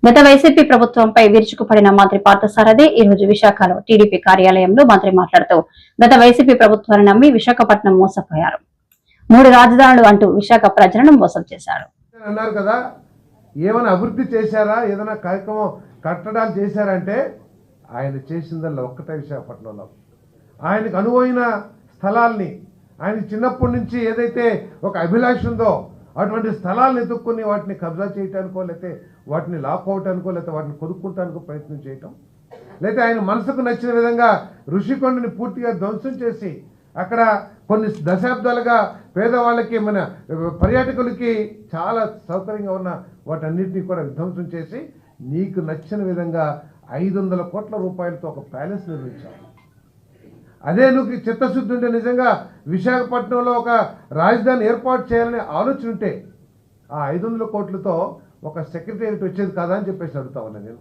గత వైసీపీ ప్రభుత్వంపై విరుచుకుపడిన మంత్రి పార్థసారథి ఈ రోజు విశాఖలో టీడీపీ కార్యాలయంలో మంత్రి మాట్లాడుతూ గత వైసీపీ ప్రభుత్వాన్ని నమ్మి విశాఖపట్నం మోసపోయారు. 3 రాజధానులు అంటూ విశాఖ ప్రజలను మోసం చేశారు అన్నారు కదా. ఏమైనా అభివృద్ధి చేశారా, ఏదైనా కార్యక్రమం కట్టడాలు చేశారంటే ఆయన చేసిందల్లా ఒక్కటే విశాఖపట్నంలో. ఆయనకు అనువైన స్థలాల్ని, ఆయన చిన్నప్పటి నుంచి ఏదైతే ఒక అభిలాష ఉందో అటువంటి స్థలాలను ఎదుర్కొని వాటిని కబ్జా చేయటానికో, లేకపోతే వాటిని లాక్కోవటానికో, లేకపోతే వాటిని కొనుక్కుంటానికో ప్రయత్నం చేయటం, లేకపోతే ఆయన మనసుకు నచ్చిన విధంగా ఋషికొండని పూర్తిగా ధ్వంసం చేసి అక్కడ కొన్ని దశాబ్దాలుగా పేదవాళ్ళకి, మన పర్యాటకులకి చాలా సౌకర్యంగా ఉన్న వాటన్నిటినీ కూడా విధ్వంసం చేసి నీకు నచ్చిన విధంగా 500 కోట్ల రూపాయలతో ఒక ప్యాలెస్ నిర్మించావు. అదే నువ్వు చిత్తశుద్ధి ఉంటే నిజంగా విశాఖపట్నంలో ఒక రాజధాని ఏర్పాటు చేయాలనే ఆలోచన ఉంటే ఆ 500 కోట్లతో ఒక సెక్రటేరియట్ వచ్చేది కాదా అని చెప్పేసి అడుగుతా ఉన్నా నేను.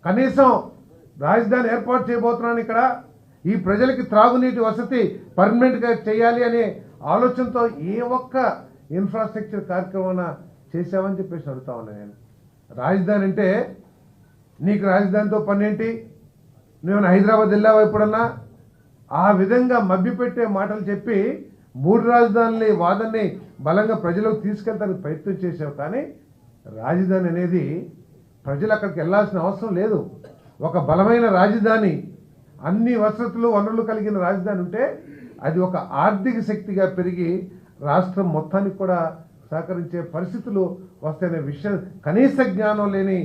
కనీసం రాజధాని ఏర్పాటు చేయబోతున్నాను, ఇక్కడ ఈ ప్రజలకి త్రాగునీటి వసతి పర్మనెంట్గా చేయాలి అనే ఆలోచనతో ఏ ఒక్క ఇన్ఫ్రాస్ట్రక్చర్ కార్యక్రమం చేసామని చెప్పేసి అడుగుతా ఉన్నా నేను. రాజధాని అంటే నీకు రాజధానితో పనేంటి, నువ్వు హైదరాబాద్ వెళ్ళావా ఎప్పుడన్నా? ఆ విధంగా మభ్యపెట్టే మాటలు చెప్పి 3 రాజధానుల వాదనని బలంగా ప్రజలకు తీసుకెళ్తానికి ప్రయత్నం చేసావు. కానీ రాజధాని అనేది ప్రజలు అక్కడికి వెళ్ళాల్సిన అవసరం లేదు. ఒక బలమైన రాజధాని, అన్ని వసతులు వనరులు కలిగిన రాజధాని ఉంటే అది ఒక ఆర్థిక శక్తిగా పెరిగి రాష్ట్రం మొత్తానికి కూడా సహకరించే పరిస్థితులు వస్తాయనే విషయం కనీస జ్ఞానం లేని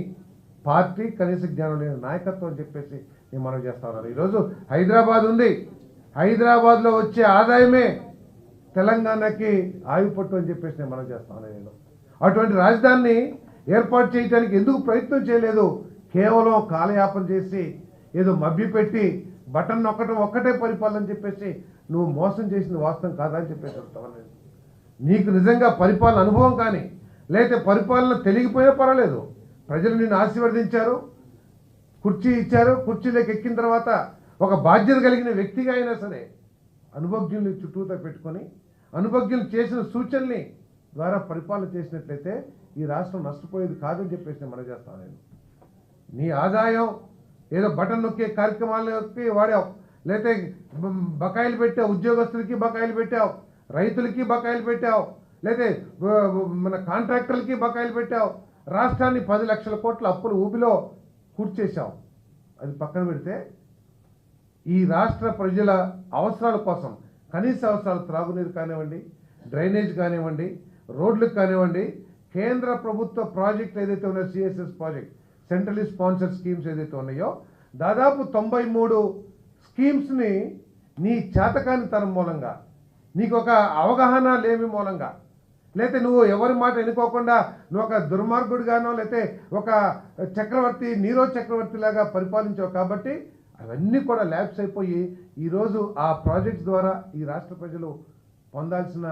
పార్టీ, కనీస జ్ఞానం లేని నాయకత్వం అని చెప్పేసి నేను మనవి చేస్తా ఉన్నాను. ఈరోజు హైదరాబాద్ ఉంది, హైదరాబాద్లో వచ్చే ఆదాయమే తెలంగాణకి ఆయుపట్టు అని చెప్పేసి నేను మనవి చేస్తా ఉన్నాను. నేను అటువంటి రాజధానిని ఏర్పాటు చేయడానికి ఎందుకు ప్రయత్నం చేయలేదు? కేవలం కాలయాపన చేసి ఏదో మభ్యపెట్టి బటన్ నొక్కడం ఒక్కటే పరిపాలన అని చెప్పేసి నువ్వు మోసం చేసింది వాస్తవం కాదా అని చెప్పేసి చెప్తాను నేను. నీకు నిజంగా పరిపాలన అనుభవం కానీ, లేకపోతే పరిపాలన తెలియకపోయినా పర్వాలేదు, ప్రజలు నిన్ను ఆశీర్వదించారు, కుర్చీ ఇచ్చారు, కుర్చీలోకి ఎక్కిన తర్వాత ఒక బాధ్యత కలిగిన వ్యక్తిగా అయినా సరే అనుభవజ్ఞుల్ని చుట్టూతో పెట్టుకొని అనుభవజ్ఞులు చేసిన సూచనల్ని ద్వారా పరిపాలన చేసినట్లయితే ఈ రాష్ట్రం నష్టపోయేది కాదని చెప్పేసి మనం చేస్తాను నేను. నీ ఆదాయం ఏదో బటన్ నొక్కే కార్యక్రమాలకి వాడావు, లేకపోతే బకాయిలు పెట్టావు, ఉద్యోగస్తులకి బకాయిలు పెట్టావు, రైతులకి బకాయిలు పెట్టావు, లేకపోతే మన కాంట్రాక్టర్లకి బకాయిలు పెట్టావు, రాష్ట్రాన్ని 10 లక్షల కోట్ల అప్పులు ఊబిలో కూర్చేశావు. అది పక్కన పెడితే ఈ రాష్ట్ర ప్రజల అవసరాల కోసం కనీస అవసరాలు, త్రాగునీరు కానివ్వండి, డ్రైనేజ్ కానివ్వండి, రోడ్లకు కానివ్వండి, కేంద్ర ప్రభుత్వ ప్రాజెక్టులు ఏదైతే ఉన్నాయో, CSS project, centrally sponsored schemes ఏదైతే ఉన్నాయో, దాదాపు 93 స్కీమ్స్ని నీ చేతకానితనం మూలంగా, నీకు ఒక అవగాహన లేమి మూలంగా, లేకపోతే నువ్వు ఎవరి మాట ఎన్నుకోకుండా నువ్వు ఒక దుర్మార్గుడిగానో లేకపోతే ఒక చక్రవర్తి, నీరో చక్రవర్తి లాగా పరిపాలించావు. కాబట్టి అవన్నీ కూడా ల్యాబ్స్ అయిపోయి ఈరోజు ఆ ప్రాజెక్ట్స్ ద్వారా ఈ రాష్ట్ర ప్రజలు పొందాల్సిన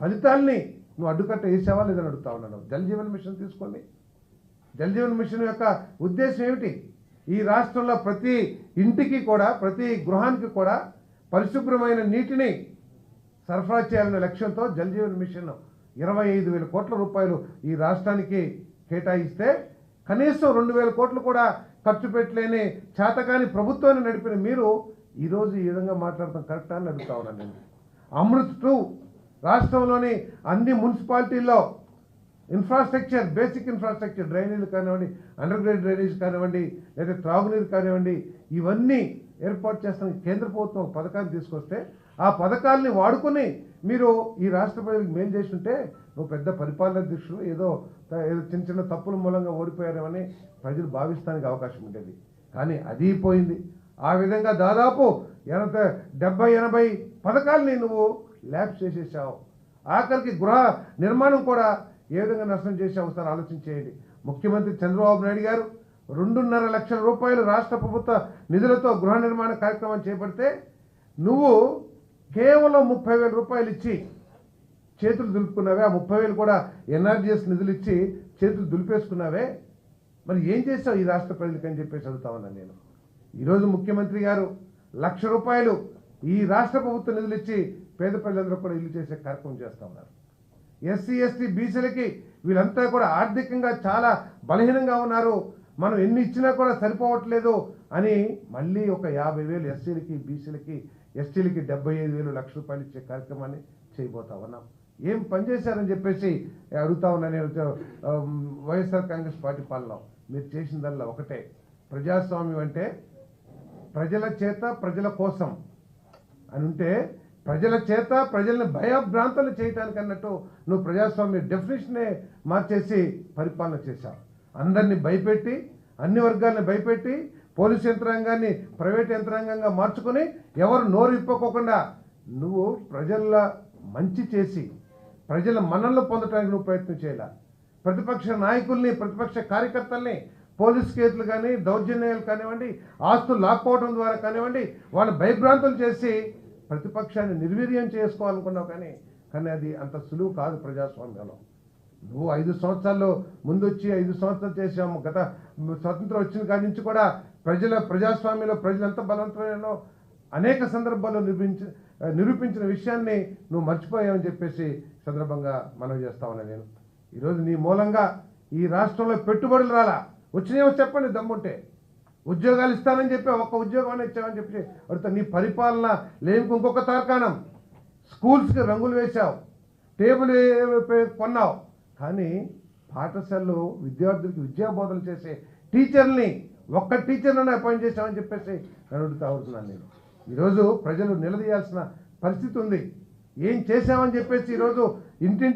ఫలితాల్ని నువ్వు అడ్డుకట్ట వేసావా లేదని అడుగుతా ఉన్నాను. జల్ జీవన్ మిషన్ తీసుకోండి. జల్ జీవన్ మిషన్ యొక్క ఉద్దేశం ఏమిటి? ఈ రాష్ట్రంలో ప్రతి ఇంటికి కూడా, ప్రతి గృహానికి కూడా పరిశుభ్రమైన నీటిని సరఫరా చేయాలనే లక్ష్యంతో జల్ జీవన్ మిషన్ 25,000 కోట్ల రూపాయలు ఈ రాష్ట్రానికి కేటాయిస్తే కనీసం 2,000 కోట్లు కూడా ఖర్చు పెట్టలేని చేతకాని ప్రభుత్వాన్ని నడిపిన మీరు ఈరోజు ఈ విధంగా మాట్లాడటం కరెక్టా అని అడుగుతా ఉన్నాను నేను. అమృత్ 2 రాష్ట్రంలోని అన్ని మున్సిపాలిటీల్లో ఇన్ఫ్రాస్ట్రక్చర్, బేసిక్ ఇన్ఫ్రాస్ట్రక్చర్, డ్రైనేజీలు కానివ్వండి, అండర్ గ్రౌండ్ డ్రైనేజ్ కానివ్వండి, లేదా త్రాగునీరు కానివ్వండి, ఇవన్నీ ఏర్పాటు చేస్తానికి కేంద్ర ప్రభుత్వం ఒక పథకాన్ని తీసుకొస్తే ఆ పథకాలని వాడుకొని మీరు ఈ రాష్ట్ర ప్రజలకు మేలు చేస్తుంటే నువ్వు పెద్ద పరిపాలన అధ్యక్షులు ఏదో చిన్న చిన్న తప్పుల మూలంగా ఓడిపోయారేమని ప్రజలు భావిస్తానికి అవకాశం ఉండేది. కానీ అది పోయింది. ఆ విధంగా దాదాపు 70-80 పథకాలని నువ్వు ల్యాబ్స్ చేసేసావు. ఆఖరికి గృహ నిర్మాణం కూడా ఏ విధంగా నష్టం చేసే ఒకసారి ఆలోచన చేయండి. ముఖ్యమంత్రి చంద్రబాబు నాయుడు గారు 2.5 లక్షల రూపాయలు రాష్ట్ర ప్రభుత్వ నిధులతో గృహ నిర్మాణ కార్యక్రమం చేపడితే నువ్వు కేవలం 30,000 రూపాయలు ఇచ్చి చేతులు దులుపుకున్నావే. ఆ 30,000 కూడా ఎన్ఆర్జీఎస్ నిధులు ఇచ్చి చేతులు దులిపేసుకున్నావే. మరి ఏం చేస్తావు ఈ రాష్ట్ర ప్రజలకు అని చెప్పేసి అడుగుతా ఉన్నాను నేను. ఈరోజు ముఖ్యమంత్రి గారు 1,00,000 రూపాయలు ఈ రాష్ట్ర ప్రభుత్వ నిధులు ఇచ్చి పేద ప్రజలందరూ కూడా ఇల్లు చేసే కార్యక్రమం చేస్తూ ఉన్నారు. ఎస్సీ ఎస్టీ బీసీలకి వీళ్ళంతా కూడా ఆర్థికంగా చాలా బలహీనంగా ఉన్నారు, మనం ఎన్ని ఇచ్చినా కూడా సరిపోవట్లేదు అని మళ్ళీ ఒక 50,000 ఎస్సీలకి, బీసీలకి, ఎస్టీలకి 75,000 లక్ష రూపాయలు ఇచ్చే కార్యక్రమాన్ని చేయబోతా ఉన్నాం. ఏం పనిచేశారని చెప్పేసి అడుగుతా ఉన్నా నేను. వైఎస్ఆర్ కాంగ్రెస్ పార్టీ పాలన మీరు చేసిందల్లా ఒకటే, ప్రజాస్వామ్యం అంటే ప్రజల చేత ప్రజల కోసం అని ఉంటే, ప్రజల చేత ప్రజల్ని భయభ్రాంతలు చేయటానికి అన్నట్టు నువ్వు ప్రజాస్వామ్య డెఫినేషనే మార్చేసి పరిపాలన చేశావు. అందరినీ భయపెట్టి, అన్ని వర్గాలని భయపెట్టి, పోలీసు యంత్రాంగాన్ని ప్రైవేట్ యంత్రాంగంగా మార్చుకొని ఎవరు నోరు ఇప్పుకోకుండా నువ్వు ప్రజల మంచి చేసి ప్రజల మన్ననలు పొందడానికి నువ్వు ప్రయత్నం చేయాలి. ప్రతిపక్ష నాయకుల్ని, ప్రతిపక్ష కార్యకర్తల్ని పోలీస్ కేసులు కానీ, దౌర్జన్యాలు కానివ్వండి, ఆస్తులు లాక్కోవడం ద్వారా కానివ్వండి, వాళ్ళ భయభ్రాంతులు చేసి ప్రతిపక్షాన్ని నిర్వీర్యం చేసుకోవాలనుకున్నావు. కానీ అది అంత సులువు కాదు ప్రజాస్వామ్యంలో. నువ్వు 5 సంవత్సరాల్లో ముందొచ్చి 5 సంవత్సరాలు చేసాము. గత స్వతంత్రం వచ్చిన కాడి నుంచి కూడా ప్రజాస్వామ్యంలో ప్రజలంతా బలవంతమైనో అనేక సందర్భాల్లో నిరూపించిన విషయాన్ని నువ్వు మర్చిపోయావని చెప్పేసి సందర్భంగా మనవి చేస్తా ఉన్నా నేను. ఈరోజు నీ మూలంగా ఈ రాష్ట్రంలో పెట్టుబడులు రాలా. వచ్చినాయో చెప్పండి దమ్ముంటే. ఉద్యోగాలు ఇస్తానని చెప్పి ఒక్క ఉద్యోగాన్ని ఇచ్చామని చెప్పి అడుగుతా. నీ పరిపాలన లేనికి ఇంకొక తార్కాణం. స్కూల్స్కి రంగులు వేశావు, టేబుల్ కొన్నావు, కానీ పాఠశాలలో విద్యార్థులకి విద్యాబోధనలు చేసే టీచర్ని ఒక్క టీచర్ని అపాయింట్ చేశామని చెప్పేసి అడుగుతా ఉంటున్నాను నేను. ఈరోజు ప్రజలు నిలదీయాల్సిన పరిస్థితి ఉంది. ఏం చేశామని చెప్పేసి ఈరోజు ఇంటింటి